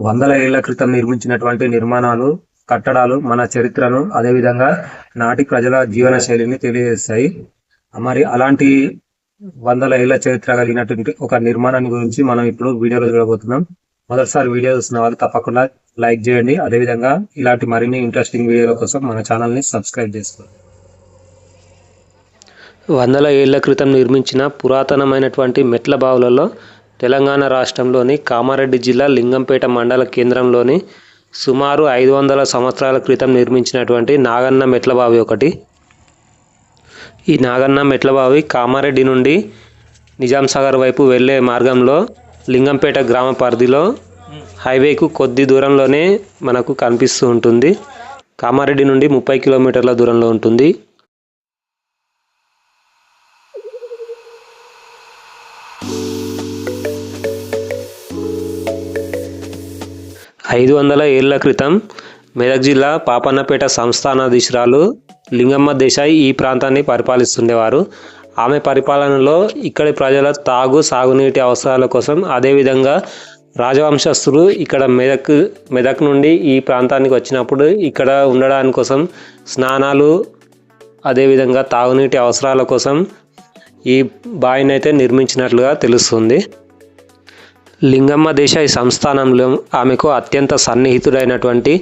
వందల ఏళ్ల క్రితం నిర్మించినటువంటి నిర్మాణాలు, కట్టడాలు మన చరిత్రను, అదేవిధంగా నాటి ప్రజల జీవన శైలిని తెలియజేస్తాయి. మరి అలాంటి వందల ఏళ్ల చరిత్ర కలిగినటువంటి ఒక నిర్మాణాన్ని గురించి మనం ఇప్పుడు వీడియోలో చూడబోతున్నాం. మొదటిసారి వీడియో చూస్తున్న వాళ్ళు తప్పకుండా లైక్ చేయండి. అదేవిధంగా ఇలాంటి మరిన్ని ఇంట్రెస్టింగ్ వీడియోల కోసం మన ఛానల్ని సబ్స్క్రైబ్ చేసుకోండి. వందల ఏళ్ల క్రితం నిర్మించిన పురాతనమైనటువంటి మెట్ల బావులలో తెలంగాణ రాష్ట్రంలోని కామారెడ్డి జిల్లా లింగంపేట మండల కేంద్రంలోని సుమారు 500 సంవత్సరాల క్రితం నిర్మించినటువంటి నాగన్న మెట్లబావి ఒకటి. ఈ నాగన్న మెట్లబావి కామారెడ్డి నుండి నిజాం సాగర్ వైపు వెళ్ళే మార్గంలో లింగంపేట గ్రామ పరిధిలో హైవేకు కొద్ది దూరంలోనే మనకు కనిపిస్తూ ఉంటుంది. కామారెడ్డి నుండి 30 కిలోమీటర్ల దూరంలో ఉంటుంది. 500 ఏళ్ల క్రితం మెదక్ జిల్లా పాపన్నపేట సంస్థానాధీశురాలు లింగమ్మ దేశాయి ఈ ప్రాంతాన్ని పరిపాలిస్తుండేవారు. ఆమె పరిపాలనలో ఇక్కడి ప్రజల సాగునీటి అవసరాల కోసం, అదేవిధంగా రాజవంశస్థులు ఇక్కడ మెదక్ నుండి ఈ ప్రాంతానికి వచ్చినప్పుడు ఇక్కడ ఉండడానికి కోసం స్నానాలు, అదేవిధంగా తాగునీటి అవసరాల కోసం ఈ బావిని అయితే నిర్మించినట్లుగా తెలుస్తుంది. లింగమ్మ దేశాయి సంస్థానంలో ఆమెకు అత్యంత సన్నిహితుడైనటువంటి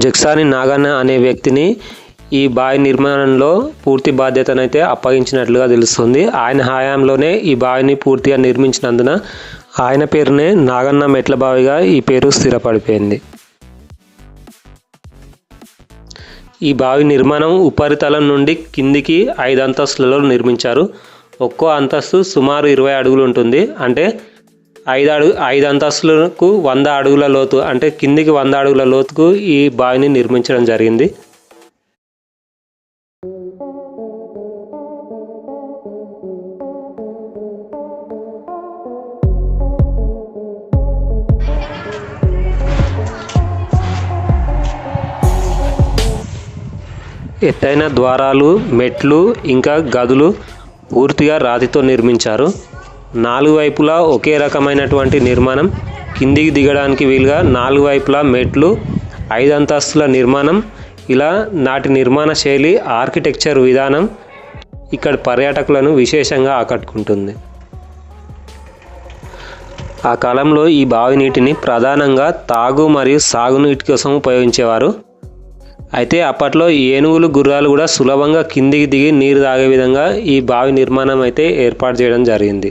జక్సాని నాగన్న అనే వ్యక్తిని ఈ బావి నిర్మాణంలో పూర్తి బాధ్యతనైతే అప్పగించినట్లుగా తెలుస్తుంది. ఆయన హయాంలోనే ఈ బావిని పూర్తిగా నిర్మించినందున ఆయన పేరునే నాగన్న మెట్ల బావిగా ఈ పేరు స్థిరపడిపోయింది. ఈ బావి నిర్మాణం ఉపరితలం నుండి కిందికి 5 అంతస్తులలో నిర్మించారు. ఒక్కో అంతస్తు సుమారు 20 అడుగులు ఉంటుంది. అంటే 5 అంతస్తులకు 100 అడుగుల లోతు, అంటే కిందికి 100 అడుగుల లోతుకు ఈ బావిని నిర్మించడం జరిగింది. ఎత్తైన ద్వారాలు, మెట్లు, ఇంకా గదులు పూర్తిగా రాతితో నిర్మించారు. 4 వైపులా ఒకే రకమైనటువంటి నిర్మాణం. కిందికి దిగడానికి వీలుగా 4 వైపులా మెట్లు, 5 అంతస్తుల నిర్మాణం. ఇలా నాటి నిర్మాణ శైలి, ఆర్కిటెక్చర్ విధానం ఇక్కడ పర్యాటకులను విశేషంగా ఆకట్టుకుంటుంది. ఆ కాలంలో ఈ బావి నీటిని ప్రధానంగా తాగు మరియు సాగునీటి కోసం ఉపయోగించేవారు. అయితే అప్పట్లో ఏనుగులు, గుర్రాలు కూడా సులభంగా కిందికి దిగి నీరు తాగే విధంగా ఈ బావి నిర్మాణం అయితే ఏర్పాటు చేయడం జరిగింది.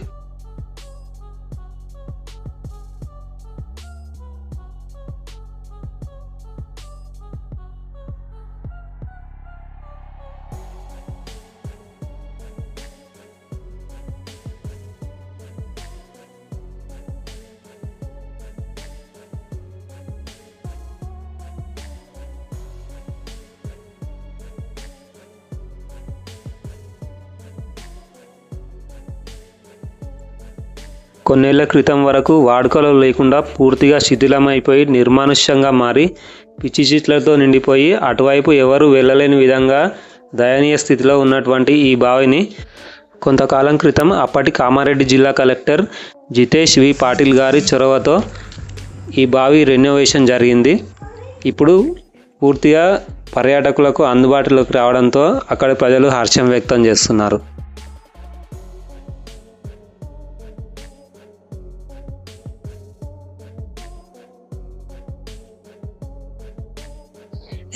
కొన్నేళ్ల క్రితం వరకు వాడుకలో లేకుండా పూర్తిగా శిథిలమైపోయి నిర్మానుష్యంగా మారి పిచ్చి చెట్లతో నిండిపోయి అటువైపు ఎవరు వెళ్ళలేని విధంగా దయనీయ స్థితిలో ఉన్నటువంటి ఈ బావిని కొంతకాలం క్రితం అప్పటి కామారెడ్డి జిల్లా కలెక్టర్ జితేష్ వి పాటిల్ గారి చొరవతో ఈ బావి రెనోవేషన్ జరిగింది. ఇప్పుడు పూర్తిగా పర్యాటకులకు అందుబాటులోకి రావడంతో అక్కడి ప్రజలు హర్షం వ్యక్తం చేస్తున్నారు.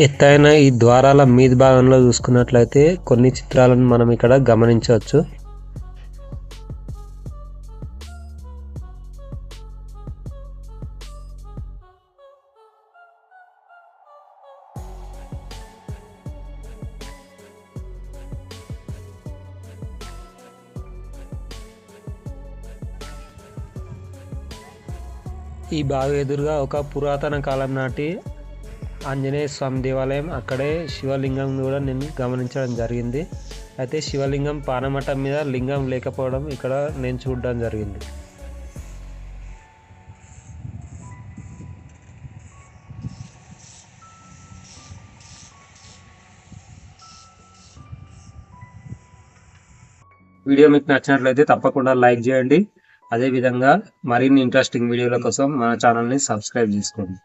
ఎత్తైన ఈ ద్వారాల మీది భాగంలో చూసుకున్నట్లయితే కొన్ని చిత్రాలను మనం ఇక్కడ గమనించవచ్చు. ఈ బావి ఎదురుగా ఒక పురాతన కాలం నాటి ఆంజనేయ స్వామి దేవాలయం, అక్కడే శివలింగం కూడా నేను గమనించడం జరిగింది. అయితే శివలింగం పానమట్టం మీద లింగం లేకపోవడం ఇక్కడ నేను చూడడం జరిగింది. వీడియో మీకు నచ్చినట్లయితే తప్పకుండా లైక్ చేయండి. అదేవిధంగా మరిన్ని ఇంట్రెస్టింగ్ వీడియోల కోసం మన ఛానల్ని సబ్స్క్రైబ్ చేసుకోండి.